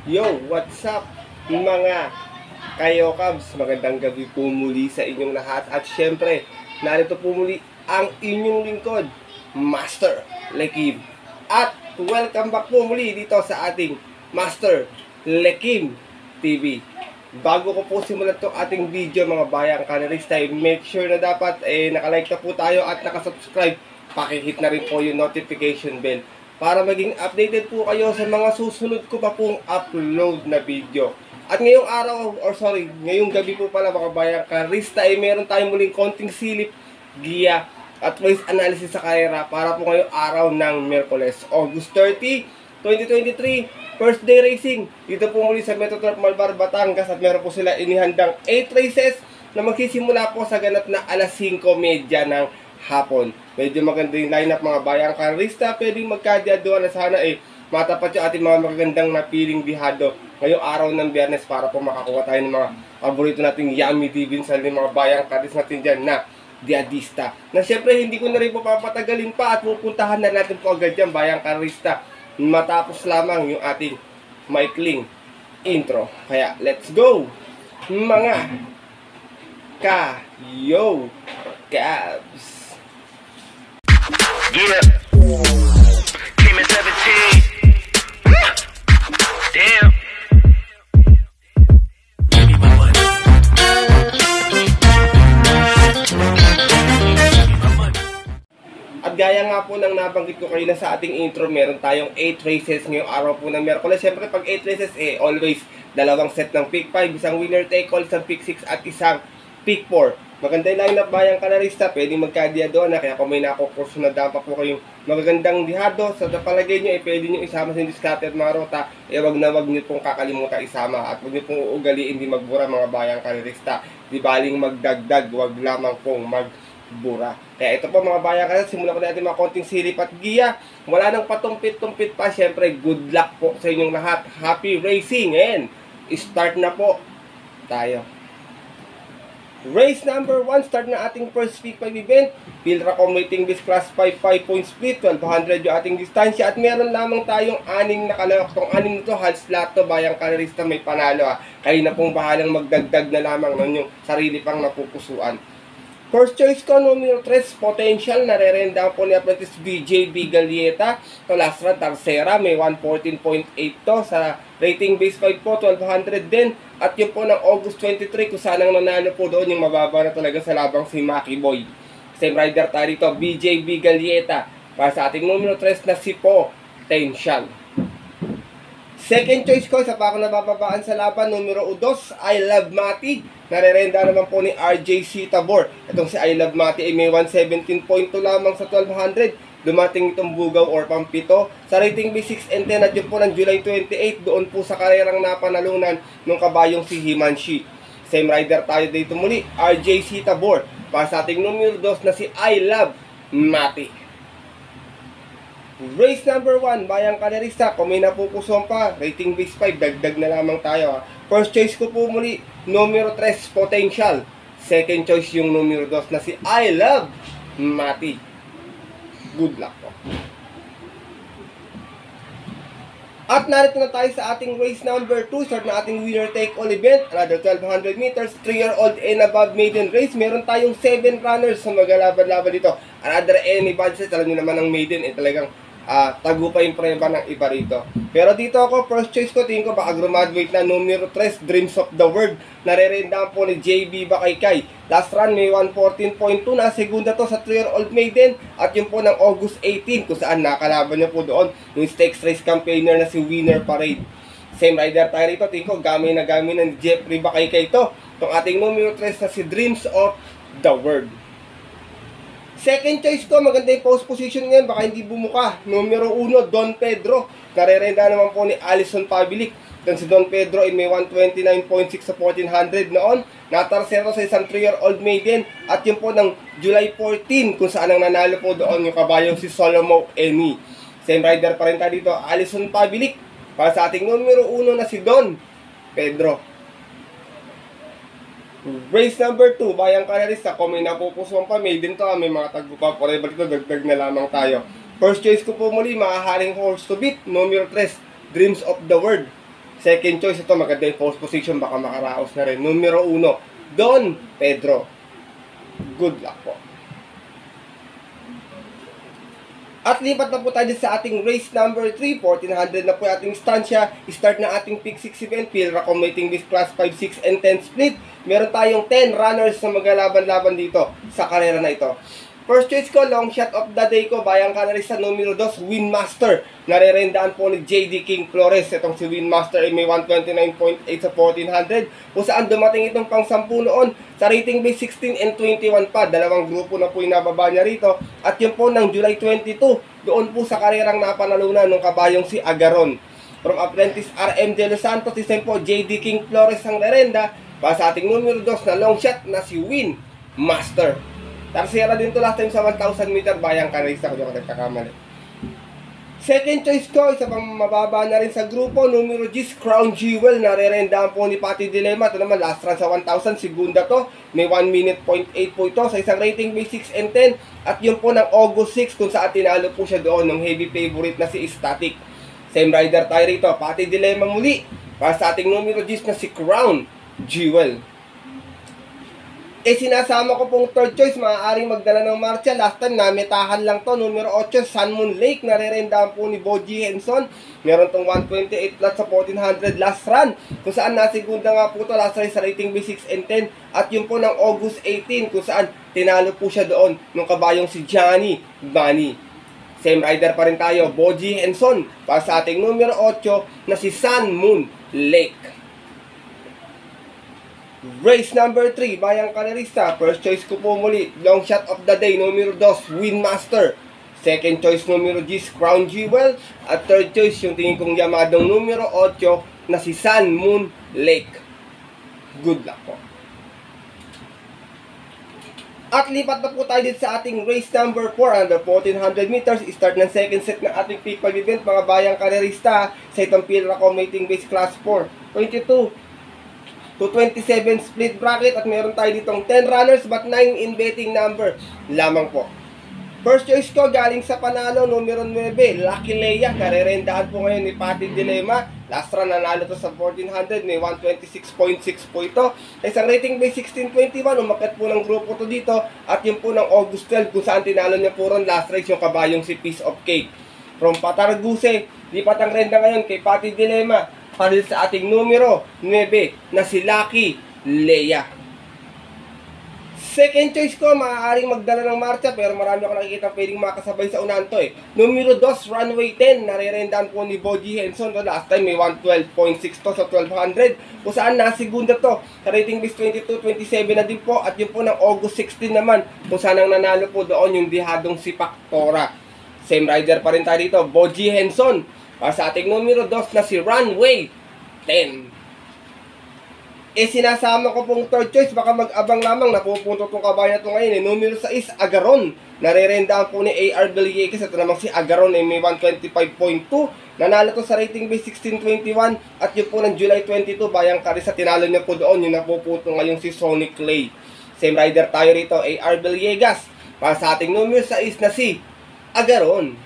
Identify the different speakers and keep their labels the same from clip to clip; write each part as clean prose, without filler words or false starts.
Speaker 1: Yo, what's up mga kayo Cubs? Magandang gabi po muli sa inyong lahat. At syempre, narito po muli ang inyong lingkod, Master Lekim. At welcome back po muli dito sa ating Master Lekim TV. Bago ko po simulan itong ating video mga bayang kanarista, make sure na dapat nakalike na po tayo at nakasubscribe. Pakihit na rin po yung notification bell para maging updated po kayo sa mga susunod ko pa pong upload na video. At ngayong ngayong gabi po pala mga bayang karista meron tayong muling konting silip, giya at voice analysis sa karera para po ngayong araw ng Miyerkules, August 30, 2023, first day racing dito po muli sa Metroturf Malbar, Batangas. At meron po sila inihandang 8 races na magsisimula po sa ganap na alas 5:30 ng hapon. Medyo maganda yung lineup mga bayang karista. Pwedeng magkadiaduan na sana matapat yung ating mga magagandang napiling bihado ngayong araw ng Biyernes para po makakuha tayo ng mga paborito nating yummy divin sa mga bayang karista natin dyan na diadista. Na syempre hindi ko na rin po papatagalin pa at pupuntahan na natin po agad dyan bayang karista matapos lamang yung ating maikling intro. Kaya let's go mga kayo Cavs!
Speaker 2: Yeah. Came at 17. Damn.
Speaker 1: At gaya nga po ng nabanggit ko kayo na sa ating intro, meron tayong 8 races ngayong araw po ng Miyerkules. Siyempre pag 8 races always dalawang set ng pick 5, isang winner take all, isang pick 6 at isang pick 4. Maganda yung lineup bayang kanarista, pwedeng magkadiado na, kaya kung may nakukurso na dapat po kayong magagandang dihado sa palagay nyo, pwede nyo isama sa discarded mga rota, wag nyo pong kakalimutan isama at wag nyo pong uugaliin di magbura mga bayang kanarista. Di baling magdagdag, wag lamang pong magbura. Kaya ito po mga bayang kanarista, simulan ko natin mga konting silip at giya. Wala nang patumpit-tumpit pa, syempre good luck po sa inyong lahat. Happy racing and start na po tayo. Race number 1, start na ating first pick 5 event. Pilracom waiting list class 5 5-point split, 1200 yung ating distansya. At meron lamang tayong 6 na kalawak. Itong 6 na ito, halos lahat to bayang kanarista may panalo Kayo na pong bahalang magdagdag na lamang ng yung sarili pang napupusuan. First choice ko, numero 3, Potential. Narerenda po ni Apprentice BJ Bigalieta. To last run, Tarsera. May 114.8 to. Sa rating base 5 po, 1200 din. At yun po ng August 23, kung saan ang nanalo po doon, yung mababa na talaga sa labang si Maki Boy. Same rider tayo dito, BJ Bigalieta. Para sa ating numero 3 na si Potential. Second choice ko, sa pa ako nabababaan sa laban, numero 2, I Love Mati. Narerenda naman po ni RJC Tabor. Itong si I Love Mati ay may 117.2 lamang sa 1200. Dumating itong bugaw or pampito. Sa rating B6 and 10 at yun po ng July 28, doon po sa karerang napanalunan ng kabayong si Himanshi. Same rider tayo dito muli, RJC Tabor. Para sa ating numero 2 na si I Love Mati. Race number 1, bayang kanarista, kung may napupusuan pa, rating base 5, dagdag na lamang tayo First choice ko po muli, numero 3, Potential. Second choice yung numero 2 na si I Love Mati. Good luck po. At narito na tayo sa ating race number 2, start na ating winner take all event, another 1200 meters, 3-year-old and above maiden race. Meron tayong 7 runners sa maglalaban-laban dito. Another any budget, alam nyo naman ang maiden talagang tagupa yung preba ng iba rito. Pero dito ako, first choice ko, tingin ko baka graduate na numero 3, Dreams of the World. Narerenda po ni JB Bakaykay. Last run may 114.2 na, segunda to sa 3-year-old maiden. At yun po ng August 18, kung saan nakalaban niya po doon yung stakes race campaigner na si Winner Parade. Same rider tayo rito, tingin ko gamay na gamay ng Jeffrey Bakaykay to. Itong ating numero 3 na si Dreams of the World. Second choice ko, maganda yung post position ngayon, baka hindi bumuka. Numero 1, Don Pedro. Narerenda naman po ni Alison Pabilik. Doon si Don Pedro ay may 129.6 sa 1400 noon. Natarsero sa isang 3-year-old maiden. At yun po ng July 14, kung saan ang nanalo po doon yung kabayong si Solomon Eni. Same rider pa rin tayo dito, Alison Pabilik. Para sa ating numero 1 na si Don Pedro. Race number 2, bayang kanarista. Kung may napupusuan pa, maiden to, may mga tagpupa forever dito, dagdag na lamang tayo. First choice ko po muli, maaaring horse to beat, numero 3, Dreams of the World. Second choice ito, maganda yung post position, baka makaraos na rin. Numero 1, Don Pedro. Good luck po. At lipat na po tayo sa ating race number 3, 1400 na po yung ating stansya. Start na ating pick 6 event, Pilra Commuting with class 5, 6, and 10 split. Meron tayong 10 runners na maglalaban-laban dito sa karera na ito. First choice ko, long shot of the day ko, bayang kanarista numero 2, Winmaster. Narerendaan po ni JD King Flores. Itong si Winmaster ay may 129.8 sa 1400. Kung saan dumating itong pang 10 noon sa rating base 16 and 21 pa. Dalawang grupo na po yung nababa niya rito. At yun po ng July 22, doon po sa karerang napanalunan ng kabayong si Agaron. From Apprentice RM De Los Santos, this time po JD King Flores ang rerenda. Para sa ating numero 2 na long shot na si Winmaster. Tarsera din to last time sa 1,000 meter, bayang kanarista ko, di ako nagkakamali. Second choice ko, isa pang mababa na rin sa grupo, numero 10, Crown Jewel, narerendaan po ni Patty Dilemma. Ito naman, last run sa 1,000, segunda to, may 1 minute point 8 po ito, sa isang rating may 6 and 10, at yun po ng August 6, kung saan tinalo po siya doon, ng heavy favorite na si Static. Same rider tayo rito, Patty Dilemma muli, para sa ating numero 10 na si Crown Jewel. Sinasama ko pong third choice, maaaring magdala ng marcha. Last time, nametahan lang to. Numero 8, Sun Moon Lake. Narerendaan po ni Boji Henson. Meron tong 128 plus sa 1400 last run. Kung saan nasigunda nga po to last run sa rating B6 and 10. At yun po ng August 18, kung saan tinalo po siya doon ng kabayong si Johnny Bunny. Same rider pa rin tayo, Boji Henson. Para sa ating numero 8 na si Sun Moon Lake. Race number 3, bayang kanarista. First choice ko po muli, long shot of the day, numero 2, Winmaster. Second choice, numero 10, Crown Jewel. At third choice, yung tingin kong yamadong numero 8 na si Sun Moon Lake. Good luck po. At lipat na po tayo dito sa ating race number 4 under 1400 meters. Start ng second set ng ating peak pag event, mga bayang kanarista, sa itong Pilra Commuting Base Class 4. 22 to 27 split bracket, at meron tayo ditong 10 runners but 9 in betting number lamang po. First choice ko galing sa panalo, numero 9, Lucky Leia. Karerendaan po ngayon ni Patty Dilemma. Last run nanalo to sa 1400, may 126.6 po ito. Isang rating by 1621, umakyat po ng grupo to dito. At yun po ng August 12, kung saan tinalo niya po ron last race yung kabayong si Piece of Cake. From Patarguse, lipat ang renda ngayon kay Patty Dilemma. Para sa ating numero 9 na si Lucky Leia. Second choice ko, maaaring magdala ng marcha, pero marami ako nakikita pwedeng makasabay sa unahan to eh. Numero 2, Runway 10, narerendaan po ni Boji Henson. Last time may 112.6 to sa 1200. Kung saan nasigunda to sa rating base 22-27 na din po. At yun po ng August 16 naman, kung saan ang nanalo po doon yung dihadong si Pactora. Same rider pa rin tayo dito, Boji Henson. Para sa ating numero 2 na si Runway 10. Sinasama ko pong third choice, baka mag-abang lamang, napupunto itong kabayan na ito ngayon. Numero 6, Agaron. Narerendaan po ni AR Villegas. Ito namang si Agaron ay may 125.2. Nanalo to sa rating base 1621. At yun po ng July 22, bayang karisa, tinalo niya po doon. Yung napupunto ngayon si Sonic Clay. Same rider tayo rito, AR Villegas. Para sa ating numero 6 na si Agaron.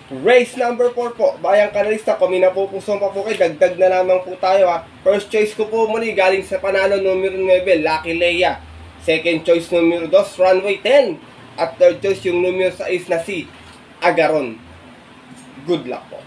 Speaker 1: Race number 4 po, bayang kanalista, kung may napupusong pa po kayo, dagdag na lamang po tayo ha. First choice ko po muli, galing sa panalo, numero 9, Lucky Leia. Second choice, numero 2, Runway 10. At third choice, yung numero 6 na si Agaron. Good luck po.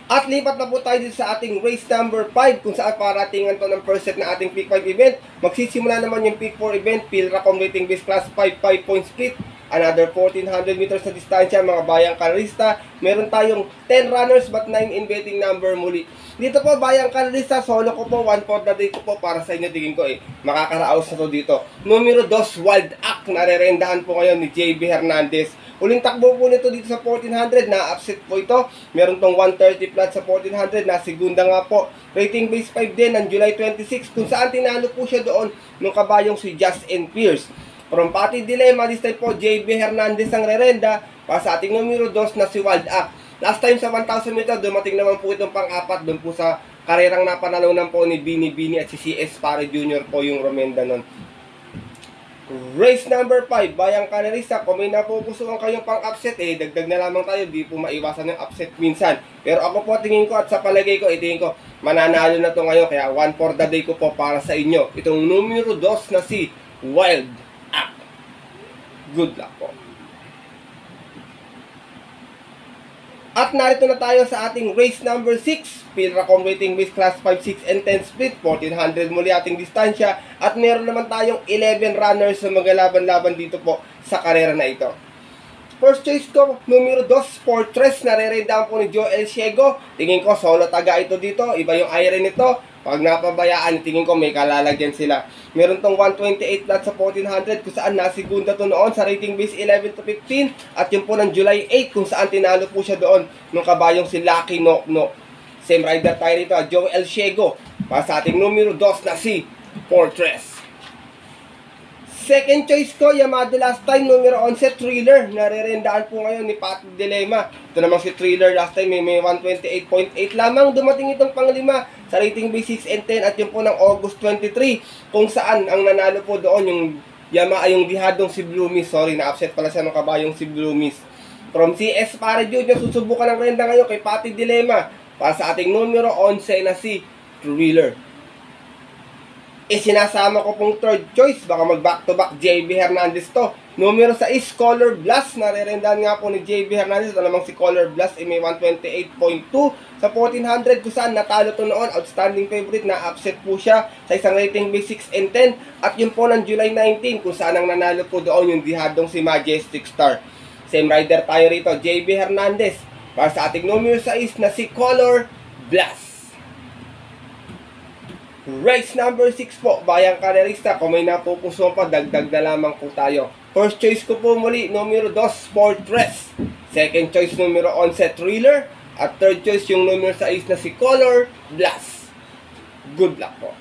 Speaker 1: At lipat na po tayo dito sa ating race number 5, kung saan paratingan to ng first set na ating Peak 5 event. Magsisimula naman yung Peak 4 event, Pilra Commuting Base Class 5, 5-point split. Another 1400 meters na distansya, mga bayang kanalista. Meron tayong 10 runners but 9 in betting number muli. Dito po, bayang kanalista, solo ko po, 1/4 na day ko po para sa inyo. Tingin ko makakaraos na to dito. Numero 2, Wild Act, narerendahan po ngayon ni JB Hernandez. Uling takbo po nito dito sa 1400, na-upset po ito. Meron tong 130 flat sa 1400, nasigunda nga po. Rating base 5 din ng July 26, kung saan tinalo po siya doon ng kabayong si Justin Pierce. From Patty Dilemma, this time po, JB Hernandez ang rerenda para sa ating numero 2 na si Wild Act. Last time sa 1,000 meter, dumating naman po itong pang-apat doon po sa karerang napanalunan po ni Bini Bini at si CS Pare Jr. po yung Romenda nun. Race number 5, Bayang Kanarista. Kung may napupusuan kayong pang-upset, dagdag na lamang tayo. Di po maiwasan ng upset minsan. Pero ako po, tingin ko at sa palagay ko, tingin ko, mananalo na to ngayon. Kaya 1 for the day ko po para sa inyo. Itong numero 2 na si Wild Up. Good luck po. At narito na tayo sa ating race number 6. Pilracom rating base class 5, 6, and 10 split. 1400 muli ating distansya. At meron naman tayong 11 runners na maglalaban-laban dito po sa karera na ito. First choice ko, numero 2, Fortress. Nare-redahan po ni Joel Ciego. Tingin ko solo taga ito dito. Iba yung iron nito. Pag napabayaan, tingin ko may kalalagyan sila. Meron tong 128 flat sa 1400 kung saan nasigunda to noon sa rating base 11 to 15. At yun po ng July 8 kung saan tinalo po siya doon nung kabayong si Lucky Nokno. Same rider tayo rito, Joel Ciego. Para sa ating numero 2 na si Fortress. Second choice ko, Yamada Last Time, numero 11, Thriller. Nare-rendaan po ngayon ni Pat Dilema. Ito naman si Thriller last time, may 128.8 lamang. Dumating itong panglima sa rating base 6 and 10 at yun po ng August 23. Kung saan ang nanalo po doon yung yung dihadong si Blue Miss. Sorry, na-upset pala siya ng kabayong si Blue Miss. From CS para Junior, susubukan ng renda ngayon kay Pat Dilema. Para sa ating numero 11 na si Thriller. Sinasama ko pong third choice, baka mag back to back JB Hernandez to. Numero 6, Color Blast. Nare-rendahan nga po ni JB Hernandez. Ito namang si Color Blast, may 128.2 sa 1400 kung saan natalo to noon. Outstanding favorite, na upset po siya sa isang rating base 6 and 10. At yun po ng July 19 kung saan ang nanalo po doon yung dihadong si Majestic Star. Same rider tayo rito, JB Hernandez. Para sa ating numero 6 na si Color Blast. Race number 6 po, Bayang Kanarista. Kung may napupuso pa, dagdag na lamang po tayo. First choice ko po muli, numero 2, Fortress. Second choice, numero 11, Thriller. At third choice, yung numero 6 na si Color Blast. Good luck po.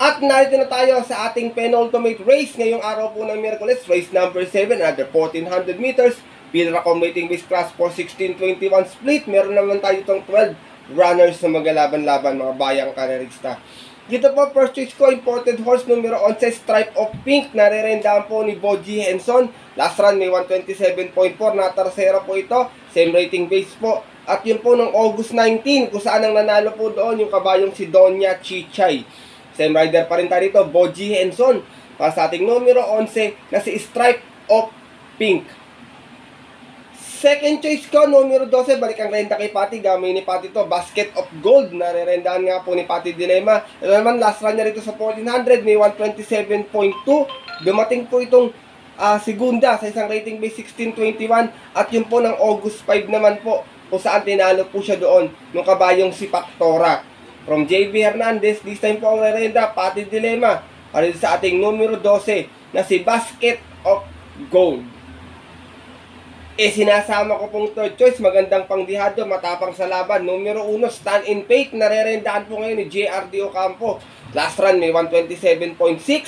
Speaker 1: At narito na tayo sa ating penultimate race ngayong araw po ng Miyerkules. Race number 7, another 1400 meters. Pilracom rating base class for 16-21 split. Meron naman tayo itong 12 runners na magalaban-laban, mga Bayang Kanarista. Dito po, first choice ko, imported horse, numero 11, Stripe of Pink. Nare-rendahan po ni Boji Henson. Last run, may 127.4. Natarsera po ito. Same rating base po. At yun po, ng August 19, kung saan ang nanalo po doon, yung kabayong si Donya Chichay. Same rider pa rin tayo dito, Boji Henson. Para sa ating numero 11, na si Stripe of Pink. Second choice ko, numero 12, balik ang renta kay Patty. Gamay ni Patty to, Basket of Gold. Nare-rendahan nga po ni Patty Dilema. Ito naman, last run niya rito sa 1400, may 127.2. Dumating po itong segunda sa isang rating base 16-21. At yun po ng August 5 naman po, kung saan tinalo po siya doon nung kabayong si Pactora. From JB Hernandez, this time po ang rerenda, Patty Dilema. Para sa ating numero 12 na si Basket of Gold. Sinasama ko pong third choice, magandang pangdihado, matapang sa laban. Numero 1, Stand in Faith. Nare-rendahan po ngayon ni JRD Ocampo. Last run, may 127.6.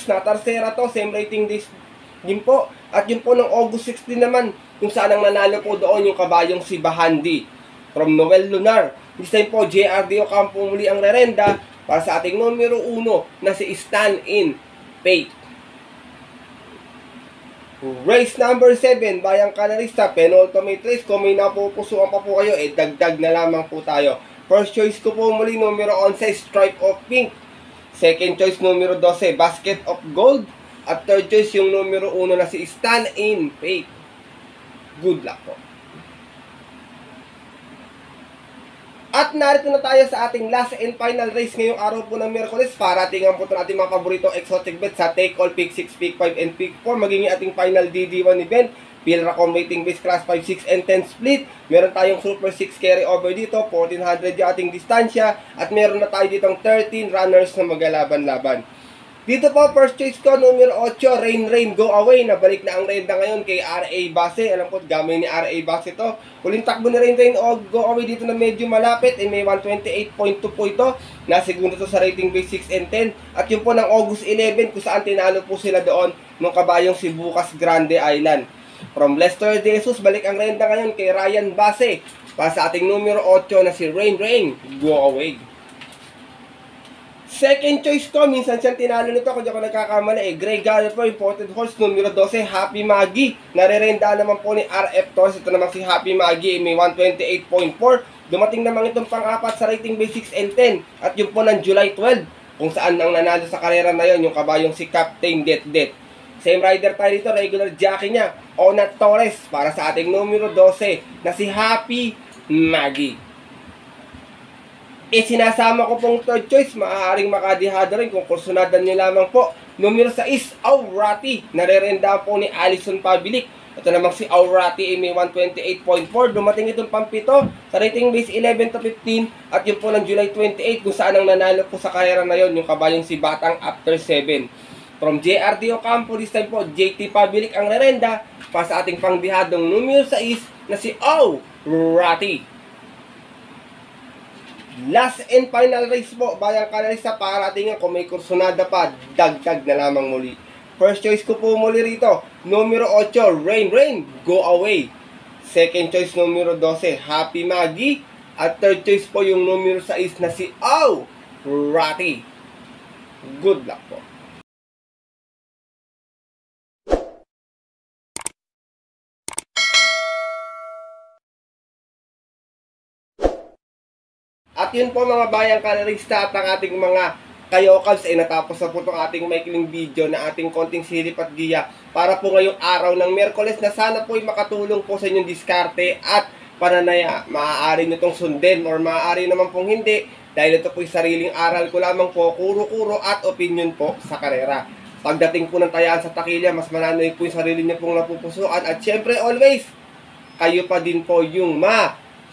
Speaker 1: Natarsera to, same rating din po. At yun po ng August 16 naman, kung saan ang nanalo po doon yung kabayong si Bahandi. From Noel Lunar. This time po, JRD Ocampo muli ang rerenda para sa ating numero 1 na si Stand in Faith. Race number 7, Bayang Kanarista, penultimate race. Kung may napupusuan pa po kayo, dagdag na lamang po tayo. First choice ko po muli, numero 11, Stripe of Pink. Second choice, numero 12, Basket of Gold. At third choice, yung numero 1 na si Stand in Faith. Good luck po. At narito na tayo sa ating last and final race ngayong araw po ng Miyerkules. Paratingan po ito natin mga paboritong exotic bet sa Take All, Pick 6, Pick 5, and Pick 4. Magiging ating final DD1 event. Pilracom rating base class 5, 6, and 10 split. Meron tayong Super 6 carry over dito. 1400 yung ating distansya. At meron na tayo ditong 13 runners na magalaban-laban. Dito po, first choice ko, numero 8, Rain, Go Away. Nabalik na ang renda ngayon kay R.A. Base. Alam ko, gamay ni R.A. Base to. Huling takbo ni Rain, Go Away dito na medyo malapit. May 128.2 po ito. Nasigundo to sa rating base 6 and 10. At yun po ng August 11, kung saan tinalo po sila doon nung kabayong si Bukas Grande Island. From Lester De Jesus, balik ang renda ngayon kay Ryan Base. Para sa ating numero 8 na si Rain, Go Away. Second choice ko, minsan siyang tinalo nito kung di ako nagkakamali Grey Gallopher, imported horse, numero 12, Happy Maggie. Narerenda naman po ni RF Torres. Ito naman si Happy Maggie, may 128.4. Dumating naman itong pang-apat sa rating base 6 and 10. At yun po ng July 12, kung saan ang nanalo sa karera na yon, yung kabayong si Captain Det. Same rider tayo dito, regular jockey niya, Ona Torres, para sa ating numero 12 na si Happy Maggie. Sinasama ko pong third choice, maaaring makadihado rin kung kursunadan nyo lamang po. Numero 6, Aurati. Narerenda po ni Alison Pabilik. Ito namang si Aurati ay may 128.4. Dumating itong pampito sa rating base 11 to 15. At yun po ng July 28 kung saan ang nanalo po sa karera na yon, yung kabayong si Batang After 7. From JRD Ocampo, this time po, JT Pabilik ang rerenda para sa ating pangdihadong numero 6 na si Aurati. Last and final race po, bayang kanalista, para tingnan kung may kursunada pa, dagdag na lamang muli. First choice ko po muli rito, numero 8, Rain, Go Away. Second choice, numero 12, Happy Maggie. At third choice po yung numero 6 na si Aurati. Good luck po. At yun po mga bayang kanalista, at ang ating mga kayokals ay natapos na po itong ating maikling video na ating konting silip at giya para po ngayong araw ng Miyerkules na sana po ay makatulong po sa inyong diskarte at pananaya. Maaari nyo itong sundin or maaari naman pong hindi dahil ito po ay sariling aral ko lamang po, kuro-kuro at opinion po sa karera. Pagdating po ng tayaan sa takilya, mas mananoy po yung sarili nyo pong napupusuan at syempre always, kayo pa din po yung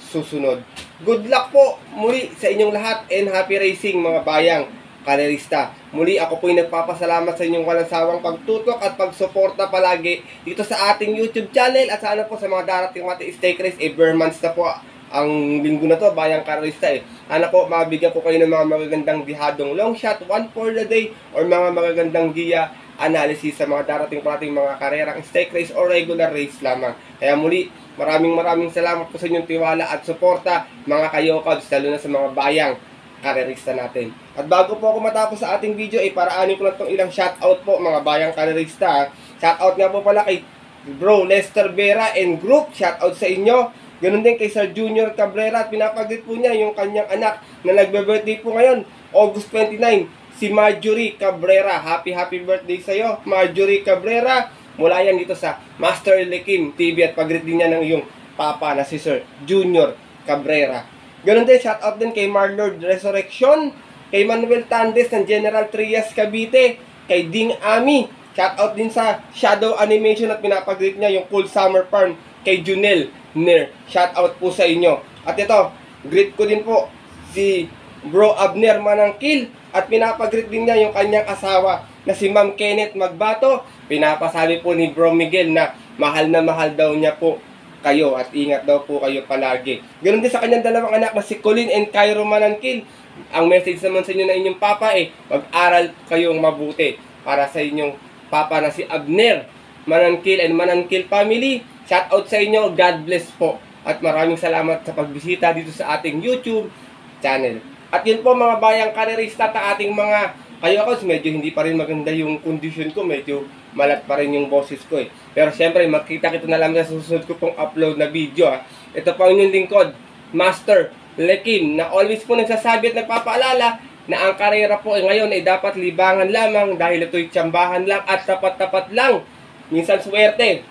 Speaker 1: susunod. Good luck po muli sa inyong lahat and happy racing mga bayang kanalista. Muli ako po'y nagpapasalamat sa inyong walang sawang pagtutok at pagsuporta palagi dito sa ating YouTube channel at sana po sa mga darating mga stake race, bare months na po ang linggo na to, bayang kanalista Sana po mabigyan ko kayo ng mga magagandang dihadong long shot, one for the day or mga magagandang giya analysis sa mga darating pa nating mga karerang stake race or regular race lamang. Kaya muli, maraming salamat po sa inyong tiwala at suporta mga kayokabs, lalo na sa mga bayang karerista natin. At bago po ako matapos sa ating video, paraanin ko lang itong ilang shoutout po mga bayang karerista. Shoutout nga po pala kay Bro Lester Vera and Group, shoutout sa inyo. Ganun din kay Sir Junior Cabrera at pinapagrit po niya yung kanyang anak na nagbe-birthday po ngayon, August 29. Si Marjorie Cabrera. Happy birthday sa'yo, Marjorie Cabrera. Mula yan dito sa Master Lekim TV at pag-greet din niya ng iyong papa na si Sir Junior Cabrera. Ganun din, shoutout din kay Marlord Resurrection, kay Manuel Tandes ng General Trias Cavite, kay Ding Ami. Shoutout din sa Shadow Animation at pinapag-greet niya yung Cool Summer Farm kay Junel Ner. Shoutout po sa inyo. At ito, greet ko din po si Bro Abner Manangkil at pinapag-greet din niya yung kanyang asawa na si Ma'am Kenneth Magbato. Pinapasabi po ni Bro Miguel na mahal na mahal daw niya po kayo at ingat daw po kayo palagi. Ganoon din sa kanyang dalawang anak na si Colin and Cairo Manangkil. Ang message naman sa inyo na inyong papa mag-aral kayong mabuti para sa inyong papa na si Abner Manangkil and Manangkil family. Shout out sa inyo, God bless po. At maraming salamat sa pagbisita dito sa ating YouTube channel. At yun po mga bayang karerista at ating mga kayokos, medyo hindi pa rin maganda yung condition ko, medyo malat pa rin yung boses ko Pero syempre, makita-kita na lang sa susunod ko pong upload na video Ito po ang inyong lingkod, Master Lekim, na always po nagsasabi at nagpapaalala na ang karera po ngayon ay dapat libangan lamang dahil ito'y tsambahan lang at tapat-tapat lang. Minsan swerte,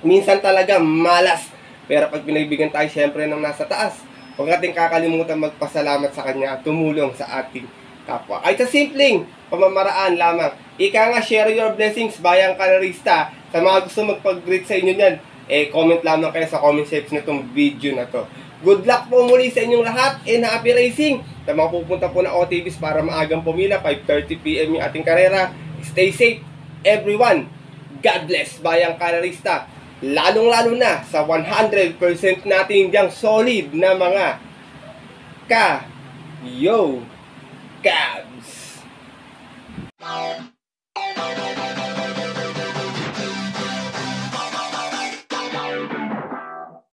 Speaker 1: minsan talaga malas. Pero pag pinagbigyan tayo syempre ng nasa taas, huwag natin kakalimutan magpasalamat sa kanya at tumulong sa ating kapwa. Kahit sa simpleng pamamaraan lamang. Ika nga, share your blessings, bayang kanalista. Sa mga gusto magpag-greet sa inyo niyan, comment lamang kayo sa comment section nitong video na to. Good luck po muli sa inyong lahat and happy racing. Sa mga pupunta po na OTVs para maagang pumila, 5:30 PM yung ating karera. Stay safe, everyone. God bless, bayang kanalista. Lalong-lalo na sa 100% natin diyang solid na mga Cabs.